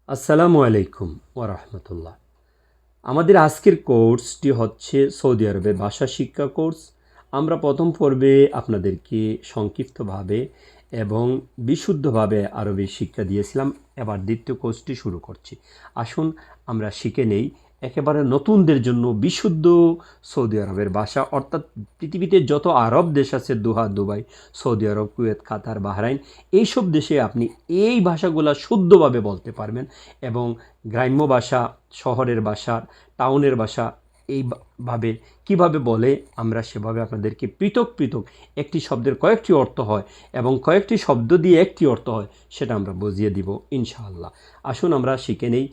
আসসালামু আলাইকুম ওয়া রাহমাতুল্লাহ। আমাদের আজকের কোর্সটি হচ্ছে সৌদি আরবের ভাষা শিক্ষা কোর্স। আমরা প্রথম পর্বে আপনাদেরকে সংক্ষিপ্তভাবে এবং বিশুদ্ধভাবে আরবি শিক্ষা দিয়েছিলাম। এবার দ্বিতীয় কোর্সটি শুরু করছি। আসুন আমরা শিখে নেই একেবারে নতুনদের জন্য বিশুদ্ধ সৌদি আরবের ভাষা, অর্থাৎ পৃথিবীতে যত আরব দেশ আছে, দোহা, দুবাই, সৌদি আরব, কুয়েত, কাতার, বাহরাইন, এইসব দেশে আপনি এই ভাষাগুলো শুদ্ধভাবে বলতে পারবেন এবং গ্রাম্য ভাষা, শহরের ভাষা, টাউনের ভাষা এইভাবে কিভাবে বলে আমরা সেভাবে আপনাদেরকে পৃথক পৃথক একটি শব্দের কয়েকটি অর্থ হয় এবং কয়েকটি শব্দ দিয়ে একটি অর্থ হয় সেটা আমরা বুঝিয়ে দিব ইনশাআল্লাহ। আসুন আমরা শিখে নেই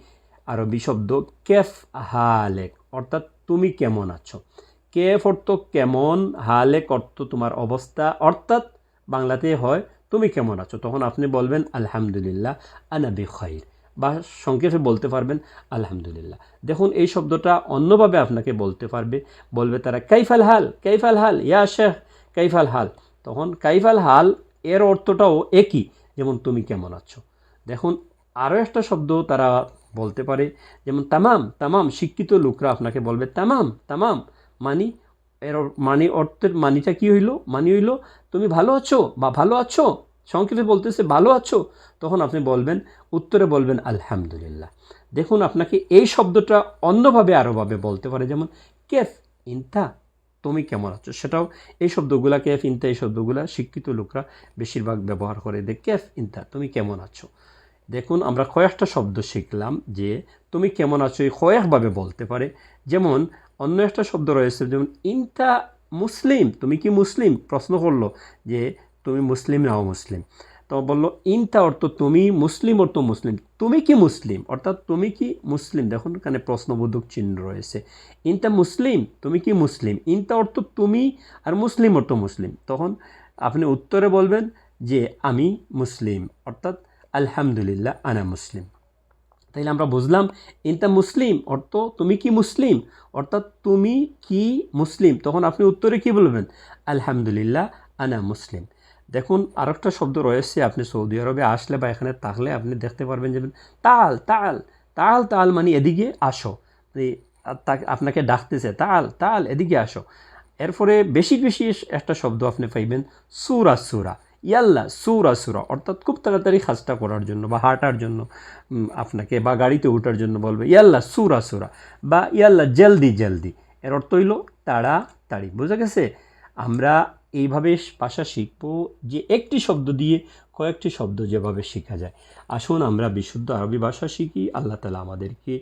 আরবি শব্দ কেফ হালেক, অর্থাৎ তুমি কেমন আছো। কেফ অর্থ কেমন, হালেক অর্থ তোমার অবস্থা, অর্থাৎ বাংলাতে হয় তুমি কেমন আছো, তখন আপনি বলবেন আলহামদুলিল্লাহ আনা বিখাইর, বা সংক্ষেপে বলতে পারবেন আলহামদুলিল্লাহ। দেখুন এই শব্দটা অন্যভাবে আপনাকে বলবে তারা কাইফাল হাল, কাইফাল হাল ইয়া শেখ, কাইফাল হাল। তখন কাইফাল হাল এর অর্থটাও একই, যেমন তুমি কেমন আছো। দেখুন আরও একটা শব্দ তারা বলতে পারে, যেমন তামাম, তামাম শিক্ষিত লোকরা আপনাকে বলবে তামাম, তামাম মানি, এর মানি অর্থের মানিটা কি হইল, মানি হইল তুমি ভালো আছো বা ভালো আছো, সংক্ষেপে বলতেছে ভালো আছো, তখন আপনি বলবেন, উত্তরে বলবেন আলহামদুলিল্লাহ। দেখুন আপনাকে এই শব্দটা অন্যভাবে আরোভাবে বলতে পারে, যেমন কেফ ইনতা, তুমি কেমন আছো, সেটাও এই শব্দগুলা কেফ ইনতা, এই শব্দগুলা শিক্ষিত লোকরা বেশিরভাগ ব্যবহার করে, দেখ কেফ ইনতা তুমি কেমন আছো। দেখুন আমরা কয়েকটা শব্দ শিখলাম যে তুমি কেমন আছো এই কয়েকভাবে বলতে পারে। যেমন অন্য একটা শব্দ রয়েছে, যেমন ইনতা মুসলিম, তুমি কি মুসলিম, প্রশ্ন করলো যে তুমি মুসলিম না অমুসলিম, তো বললো ইনতা অর্থ তুমি, মুসলিম অর্থ মুসলিম, তুমি কি মুসলিম, অর্থাৎ তুমি কি মুসলিম। দেখুন এখানে প্রশ্নবোধক চিহ্ন রয়েছে, ইনতা মুসলিম, তুমি কি মুসলিম, ইনতা অর্থ তুমি আর মুসলিম অর্থ মুসলিম, তখন আপনি উত্তরে বলবেন যে আমি মুসলিম, অর্থাৎ আলহামদুলিল্লাহ আনা মুসলিম। তাইলে আমরা বুঝলাম ইনতা মুসলিম অর্থ তুমি কি মুসলিম, অর্থাৎ তুমি কি মুসলিম, তখন আপনি উত্তরে কি বলবেন আলহামদুলিল্লাহ আনা মুসলিম। দেখুন আরেকটা শব্দ রয়েছে, আপনি সৌদি আরবে আসলে বা এখানে থাকলে আপনি দেখতে পারবেন, যেমন তাল, তাল, তাল, তাল মানে এদিকে আসো, আপনাকে ডাকতেছে তাল, তাল এদিকে আসো। এরপরে বেশি বেশি একটা শব্দ আপনি পাইবেন সুরা, সুরা, ইয়াল্লা সুরা, সুরা অর্থাৎ খুব তাড়াতাড়ি কাজটা করার জন্য বা হাঁটার জন্য আপনাকে বা গাড়িতে ওঠার জন্য বলবে ইয়াল্লা সুরা, সুরা, বা ইয়াল্লা জলদি, জলদি, এর অর্থ হইল তাড়াতাড়ি। বোঝা গেছে? আমরা এইভাবে ভাষা শিখব যে একটি শব্দ দিয়ে কয়েকটি শব্দ যেভাবে শেখা যায়। আসুন আমরা বিশুদ্ধ আরবি ভাষা শিখি। আল্লাহ তাআলা আমাদেরকে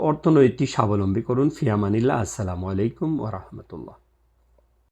অর্থনৈতিক স্বাবলম্বী করুন। ফি আমানিল্লাহ। আসসালামু আলাইকুম ওয়া রাহমাতুল্লাহ।